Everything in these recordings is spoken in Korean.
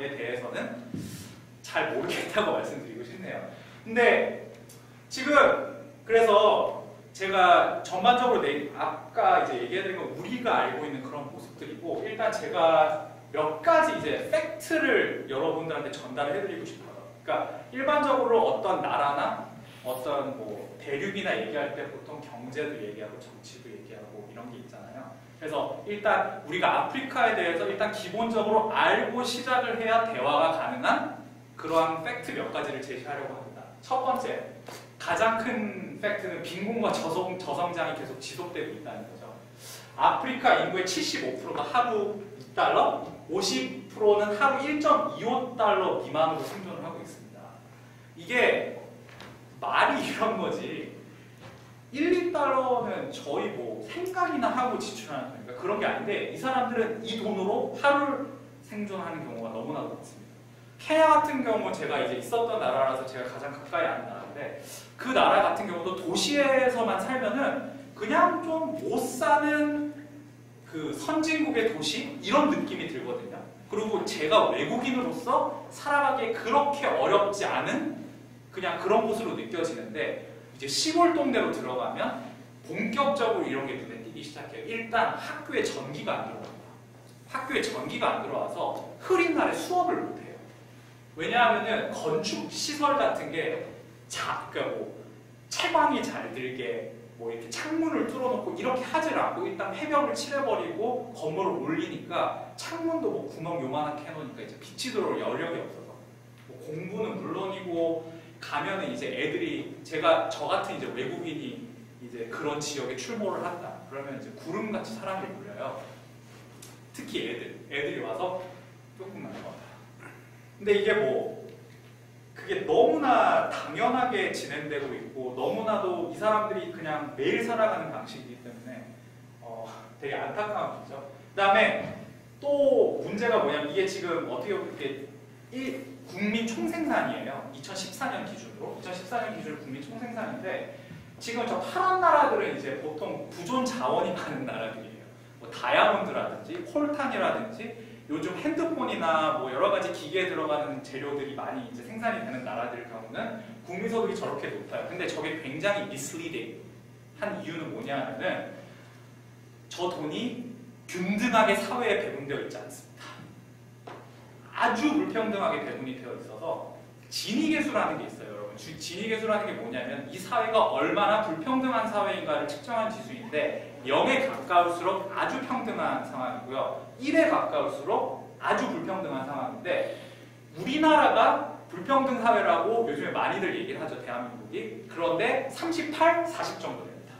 되느냐에 대해서는 잘 모르겠다고 말씀드리고 싶네요. 근데 지금 그래서 제가 전반적으로 아까 이제 얘기해드린 건 우리가 알고 있는 그런 모습들이고, 일단 제가 몇 가지 이제 팩트를 여러분들한테 전달을 해드리고 싶어요. 그러니까 일반적으로 어떤 나라나 어떤 뭐 대륙이나 얘기할 때 보통 경제도 얘기하고 정치도 얘기하고 이런 게 있잖아요. 그래서 일단 우리가 아프리카에 대해서 일단 기본적으로 알고 시작을 해야 대화가 가능한 그러한 팩트 몇 가지를 제시하려고 합니다. 첫 번째, 가장 큰 팩트는 빈곤과 저성장이 계속 지속되고 있다는 거죠. 아프리카 인구의 75%가 하루 2달러, 50%는 하루 1.25달러 미만으로 생존을 하고 있습니다. 이게 말이 이런 거지, 1, 2달러면 저희 뭐 생각이나 하고 지출하는 거니까 그런 게 아닌데, 이 사람들은 이 돈으로 하루를 생존하는 경우가 너무나도 많습니다. 케냐 같은 경우 제가 이제 있었던 나라라서 제가 가장 가까이 아는 나라인데, 그 나라 같은 경우도 도시에서만 살면은 그냥 좀 못 사는 그 선진국의 도시 이런 느낌이 들거든요. 그리고 제가 외국인으로서 살아가기에 그렇게 어렵지 않은 그냥 그런 곳으로 느껴지는데, 이제 시골 동네로 들어가면 본격적으로 이런 게 눈에 띄기 시작해요. 일단 학교에 전기가 안 들어옵니다. 학교에 전기가 안 들어와서 흐린 날에 수업을 못 해요. 왜냐하면은 건축 시설 같은 게 그러니까 뭐 채광이 잘 들게 뭐 이렇게 창문을 뚫어놓고 이렇게 하질 않고 일단 해벽을 칠해버리고 건물을 올리니까 창문도 뭐 구멍 요만하게 해놓으니까 이제 빛이 들어올 여력이 없어서 뭐 공부는 물론이고, 가면은 이제 애들이 저 같은 이제 외국인이 이제 그런 지역에 출몰을 한다 그러면 이제 구름같이 사람이 몰려요. 특히 애들이 와서 조금만 더. 근데 이게 뭐 그게 너무나 당연하게 진행되고 있고, 너무나도 이 사람들이 그냥 매일 살아가는 방식이기 때문에 되게 안타까운 거죠. 그 다음에 또 문제가 뭐냐면, 이게 지금 어떻게 보면 국민 총생산이에요. 2014년 기준으로. 2014년 기준 국민 총생산인데, 지금 저 파란 나라들은 이제 보통 부존 자원이 많은 나라들이에요. 뭐 다이아몬드라든지 콜탄이라든지 요즘 핸드폰이나 뭐 여러 가지 기계에 들어가는 재료들이 많이 이제 생산이 되는 나라들 경우는 국민소득이 저렇게 높아요. 근데 저게 굉장히 misleading 한 이유는 뭐냐면은, 저 돈이 균등하게 사회에 배분되어 있지 않습니다. 아주 불평등하게 배분이 되어 있어서 진위계수라는 게 있어요, 여러분. 진위계수라는 게 뭐냐면, 이 사회가 얼마나 불평등한 사회인가를 측정한 지수인데, 0에 가까울수록 아주 평등한 상황이고요, 1에 가까울수록 아주 불평등한 상황인데, 우리나라가 불평등 사회라고 요즘에 많이들 얘기를 하죠, 대한민국이. 그런데 38, 40 정도 됩니다.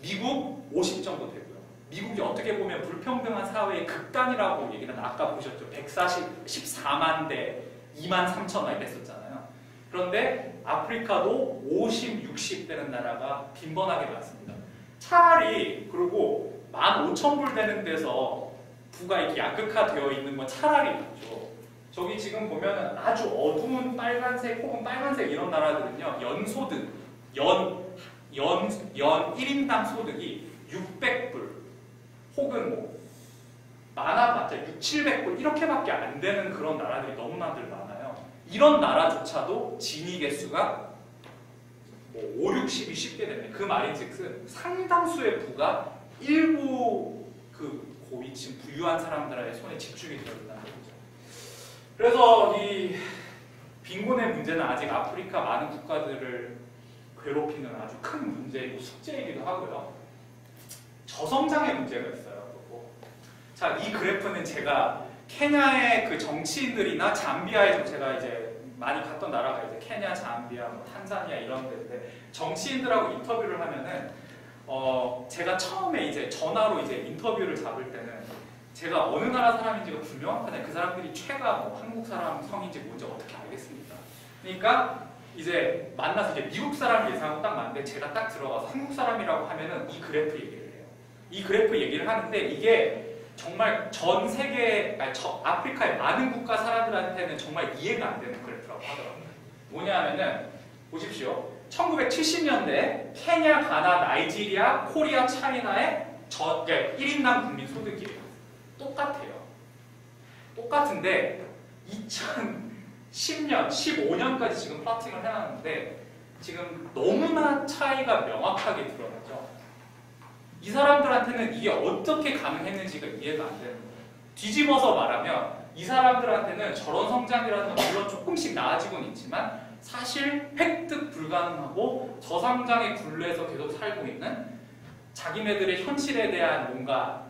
미국 50 정도 되고요. 미국이 어떻게 보면 불평등한 사회의 극단이라고 얘기는 아까 보셨죠. 114만 대 2만 3천 이랬었잖아요. 그런데 아프리카도 50, 60 되는 나라가 빈번하게 많습니다. 차라리, 그리고 15,000불 되는 데서 부가 이렇게 약극화되어 있는 건 차라리 낫죠. 저기 지금 보면은 아주 어두운 빨간색 혹은 빨간색 이런 나라들은요, 연소득, 연 1인당 소득이 600불 혹은 뭐 많아봤자 6, 700불 이렇게밖에 안 되는 그런 나라들이 너무나들 많아요. 이런 나라조차도 진위 개수가 뭐 5, 60이 쉽게 되네. 그 말인즉슨 상당수의 부가 일부 그 고위층 부유한 사람들의 손에 집중이 되어 있다는 거죠. 그래서 이 빈곤의 문제는 아직 아프리카 많은 국가들을 괴롭히는 아주 큰 문제이고 숙제이기도 하고요. 저성장의 문제가 있어요. 자, 이 그래프는 제가 케냐의 그 정치인들이나 잠비아에 제가 이제 많이 갔던 나라가 이제 케냐, 잠비아, 뭐 탄자니아 이런 데인데, 정치인들하고 인터뷰를 하면은 제가 처음에 이제 전화로 이제 인터뷰를 잡을 때는 제가 어느 나라 사람인지가 분명하잖아요. 그 사람들이 최가 뭐 한국 사람 성인지 뭔지 어떻게 알겠습니까? 그러니까 이제 만나서 이제 미국 사람 예상하고 딱 맞는데, 제가 딱 들어가서 한국 사람이라고 하면은 이 그래프 얘기를 해요. 이 그래프 얘기를 하는데, 이게 정말 전 세계, 아프리카의 많은 국가 사람들한테는 정말 이해가 안 되는 그래프라고 하더라고요. 뭐냐면은 보십시오. 1970년대 케냐, 가나, 나이지리아, 코리아, 차이나의 1인당 국민 소득이에요. 똑같아요. 똑같은데 2010년, 15년까지 지금 플러팅을 해놨는데 지금 너무나 차이가 명확하게 드러나죠. 이 사람들한테는 이게 어떻게 가능했는지가 이해가 안 되는 거예요. 뒤집어서 말하면 이 사람들한테는 저런 성장이라는 건 물론 조금씩 나아지고는 있지만 사실 획득 불가능하고 저성장의 굴레에서 계속 살고 있는 자기네들의 현실에 대한 뭔가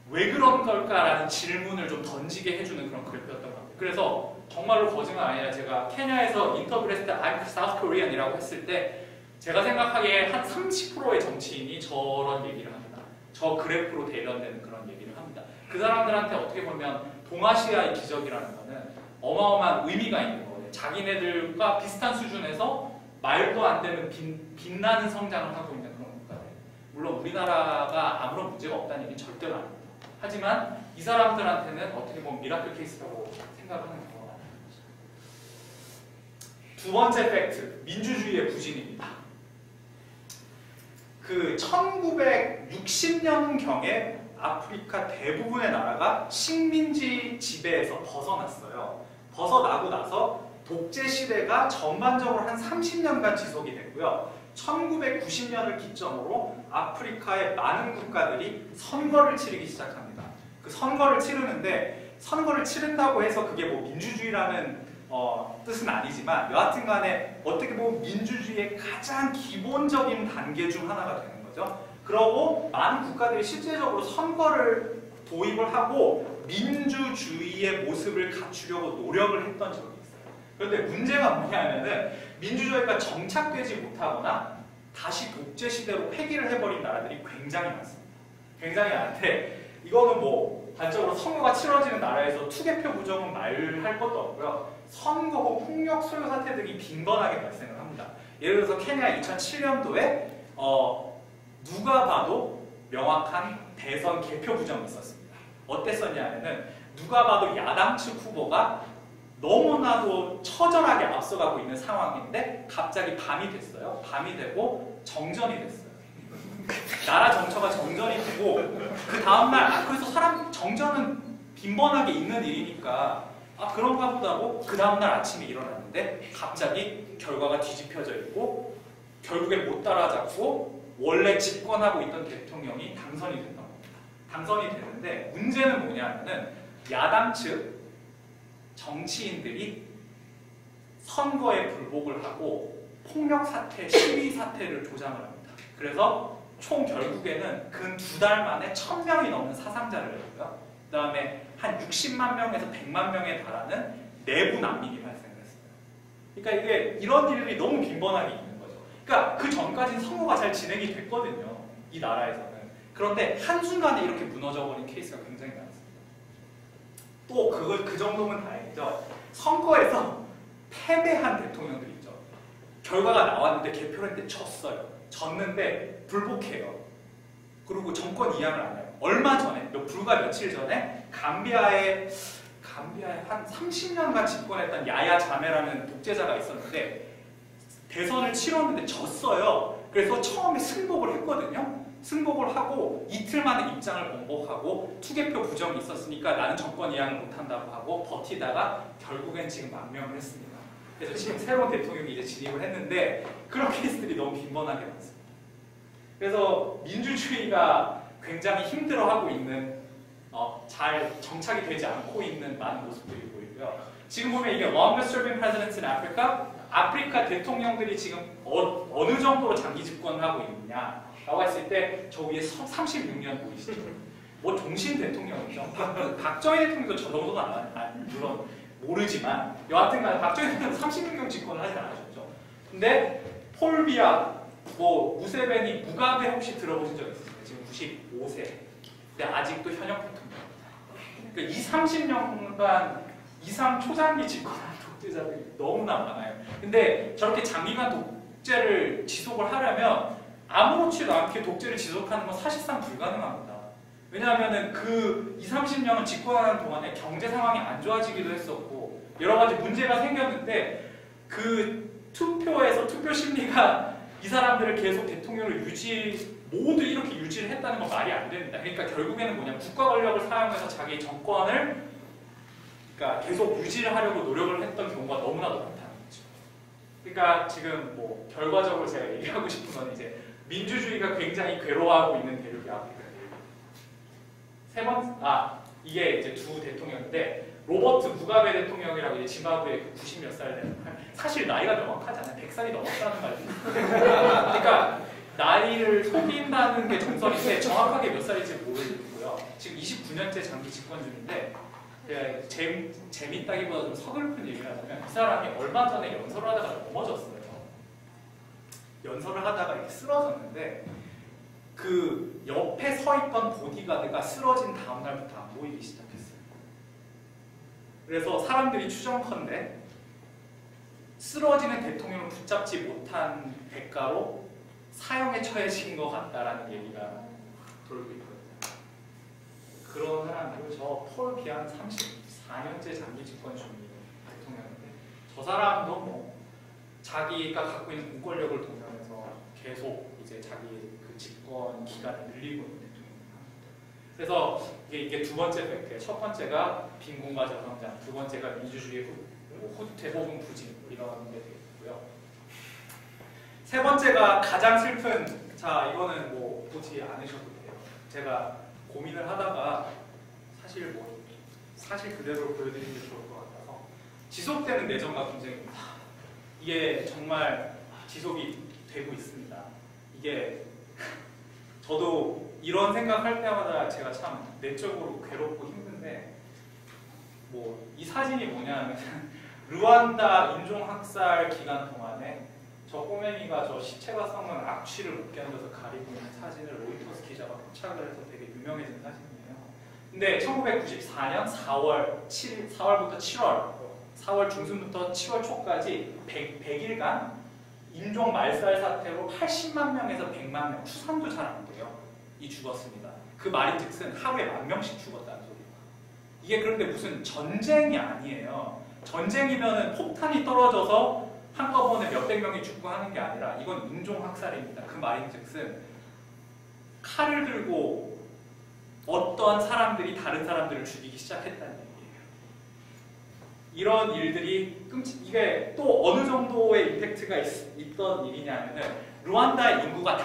왜 그런 걸까라는 질문을 좀 던지게 해주는 그런 글이었던 것 같아요. 그래서 정말로 거짓말 아니라 제가 케냐에서 인터뷰를 했을 때 I'm South Korean이라고 했을 때 제가 생각하기에 한 30%의 정치인이 저런 얘기를 합니다. 저 그래프로 대변되는 그런 얘기를 합니다. 그 사람들한테 어떻게 보면 동아시아의 기적이라는 거는 어마어마한 의미가 있는 거예요. 자기네들과 비슷한 수준에서 말도 안 되는 빛나는 성장을 하고 있는 그런 국가들. 물론 우리나라가 아무런 문제가 없다는 얘기는 절대로 아닙니다. 하지만 이 사람들한테는 어떻게 보면 미라클 케이스라고 생각하는 거예요. 두 번째 팩트, 민주주의의 부진입니다. 그 1960년경에 아프리카 대부분의 나라가 식민지 지배에서 벗어났어요. 벗어나고 나서 독재 시대가 전반적으로 한 30년간 지속이 됐고요. 1990년을 기점으로 아프리카의 많은 국가들이 선거를 치르기 시작합니다. 그 선거를 치르는데 선거를 치른다고 해서 그게 뭐 민주주의라는 뜻은 아니지만 여하튼 간에 어떻게 보면 민주주의의 가장 기본적인 단계 중 하나가 되는 거죠. 그러고 많은 국가들이 실제적으로 선거를 도입을 하고 민주주의의 모습을 갖추려고 노력을 했던 적이 있어요. 그런데 문제가 뭐냐면은 민주주의가 정착되지 못하거나 다시 독재 시대로 회귀를 해버린 나라들이 굉장히 많습니다. 굉장히 많은데 이거는 뭐 단적으로 선거가 치러지는 나라에서 투개표 부정은 말할 것도 없고요. 선거 후 폭력 소요 사태 등이 빈번하게 발생을 합니다. 예를 들어서 케냐 2007년도에 누가 봐도 명확한 대선 개표 부정이 있었습니다. 어땠었냐면은 누가 봐도 야당 측 후보가 너무나도 처절하게 앞서가고 있는 상황인데 갑자기 밤이 됐어요. 밤이 되고 정전이 됐어요. 나라 정처가 정전이 되고 그 다음날 그래서 정전은 빈번하게 있는 일이니까 그런가 보다고 그 다음날 아침에 일어났는데 갑자기 결과가 뒤집혀져 있고 결국에 못 따라잡고 원래 집권하고 있던 대통령이 당선이 된단 겁니다. 당선이 되는데 문제는 뭐냐면은 야당 측 정치인들이 선거에 불복을 하고 폭력 사태, 시위 사태를 조장을 합니다. 그래서 총 결국에는 근 2달 만에 1000명이 넘는 사상자를 내고요. 그 다음에 한 60만 명에서 100만 명에 달하는 내부 난민이 발생했어요. 그러니까 이게 이런 일들이 너무 빈번하게 있는 거죠. 그러니까 그 전까지는 선거가 잘 진행이 됐거든요. 이 나라에서는. 그런데 한순간에 이렇게 무너져버린 케이스가 굉장히 많습니다. 또 그 정도면 다행이죠. 선거에서 패배한 대통령들이 있죠. 결과가 나왔는데 개표를 했는데 졌어요. 졌는데 불복해요. 그리고 정권 이양을 안 해요. 얼마 전에, 불과 며칠 전에 감비아에 한 30년간 집권했던 야야 자메라는 독재자가 있었는데 대선을 치렀는데 졌어요. 그래서 처음에 승복을 했거든요. 승복을 하고 이틀 만에 입장을 번복하고 투개표 부정이 있었으니까 나는 정권 이양을 못한다고 하고 버티다가 결국엔 지금 망명을 했습니다. 그래서 지금 새로운 대통령이 이제 진입을 했는데 그런 케이스들이 너무 빈번하게 많습니다. 그래서 민주주의가 굉장히 힘들어하고 있는 잘 정착이 되지 않고 있는 많은 모습들이 보이고요. 지금 보면 이게 longest serving presidents in Africa, 아프리카 대통령들이 지금 어느 정도로 장기 집권을 하고 있느냐라고 했을 때 저 위에 36년 보이시죠? 뭐 종신 대통령이죠. 박정희 대통령도 저 정도는 물론 모르지만 여하튼간 박정희 대통령은 36년 집권을 하진 않으셨죠. 근데 폴비아, 무세베니, 무가베 혹시 들어보신 적 있으세요? 지금 95세. 근데 아직도 현역 대통령입니다. 그러니까 30년간 이상 초장기 집권한 독재자들이 너무나 많아요. 근데 저렇게 장기간 독재를 지속을 하려면 아무렇지도 않게 독재를 지속하는 건 사실상 불가능합니다. 왜냐하면 그 20-30년을 집권하는 동안에 경제 상황이 안 좋아지기도 했었고 여러 가지 문제가 생겼는데 그 투표에서 투표 심리가 이 사람들을 계속 대통령을 모두 이렇게 유지를 했다는 건 말이 안 됩니다. 그러니까 결국에는 뭐냐, 국가 권력을 사용해서 자기 정권을 그러니까 계속 유지를 하려고 노력을 했던 경우가 너무나도 많다는 거죠. 그러니까 지금 뭐 결과적으로 제가 얘기하고 싶은 건 이제 민주주의가 굉장히 괴로워하고 있는 대륙이 아프리카예요. 이게 이제 두 대통령인데 로버트 무가베 대통령이라고 이제 짐바브웨 90 몇 살 되는 사실 나이가 명확하지 않아요. 100살이 넘었다는 말이죠. 그러니까 나이를 속인다는 게 정설인데 정확하게 몇 살인지 모르고요. 지금 29년째 장기 집권 중인데 재밌다기보다 좀 서글픈 얘기를 하자면 이 사람이 얼마 전에 연설을 하다가 넘어졌어요. 연설을 하다가 이렇게 쓰러졌는데 그 옆에 서 있던 보디가드가 쓰러진 다음 날부터 안 보이기 시작했어요. 그래서 사람들이 추정컨대 쓰러지는 대통령을 붙잡지 못한 대가로 사형에 처해진 것 같다라는 얘기가 돌고 있거든요. 그런 사람들, 저 폴 비안 34년째 장기 집권 중인 대통령인데 저 사람도 뭐 자기가 갖고 있는 공권력을 동원해서 계속 이제 자기 그 집권 기간을 늘리고 있는 대통령입니다. 그래서 이게 두 번째 팩트예요. 첫 번째가 빈곤과 저성장, 두 번째가 민주주의 후퇴 혹은 부진 이런 게 되겠고요. 세 번째가 가장 슬픈, 자 이거는 뭐 보지 않으셔도 돼요. 제가 고민을 하다가 사실 그대로 보여드리는 게 좋을 것 같아서 지속되는 내정과 분쟁입니다. 이게 정말 지속이 되고 있습니다. 이게 저도 이런 생각할 때마다 제가 참 내적으로 괴롭고 힘든데 뭐 이 사진이 뭐냐면 르완다 인종학살 기간 동안에 저 꼬맹이가 저 시체가 썩는 악취를 못 견뎌서 가리고 있는 사진을 로이터스 기자가 포착을 해서 되게 유명해진 사진이에요. 근데 1994년 4월부터 7월, 4월 중순부터 7월 초까지 100일간 인종 말살 사태로 80만 명에서 100만 명, 추산도 잘 안 돼요. 이 죽었습니다. 그 말인즉슨 하루에 10,000명씩 죽었다는 소리예요. 이게 그런데 무슨 전쟁이 아니에요. 전쟁이면은 폭탄이 떨어져서 한꺼번에 몇백 명이 죽고 하는 게 아니라 이건 인종학살입니다. 그 말인즉슨 칼을 들고 어떠한 사람들이 다른 사람들을 죽이기 시작했다는 얘기예요. 이런 일들이 이게 또 어느 정도의 임팩트가 있던 일이냐면은 르완다의 인구가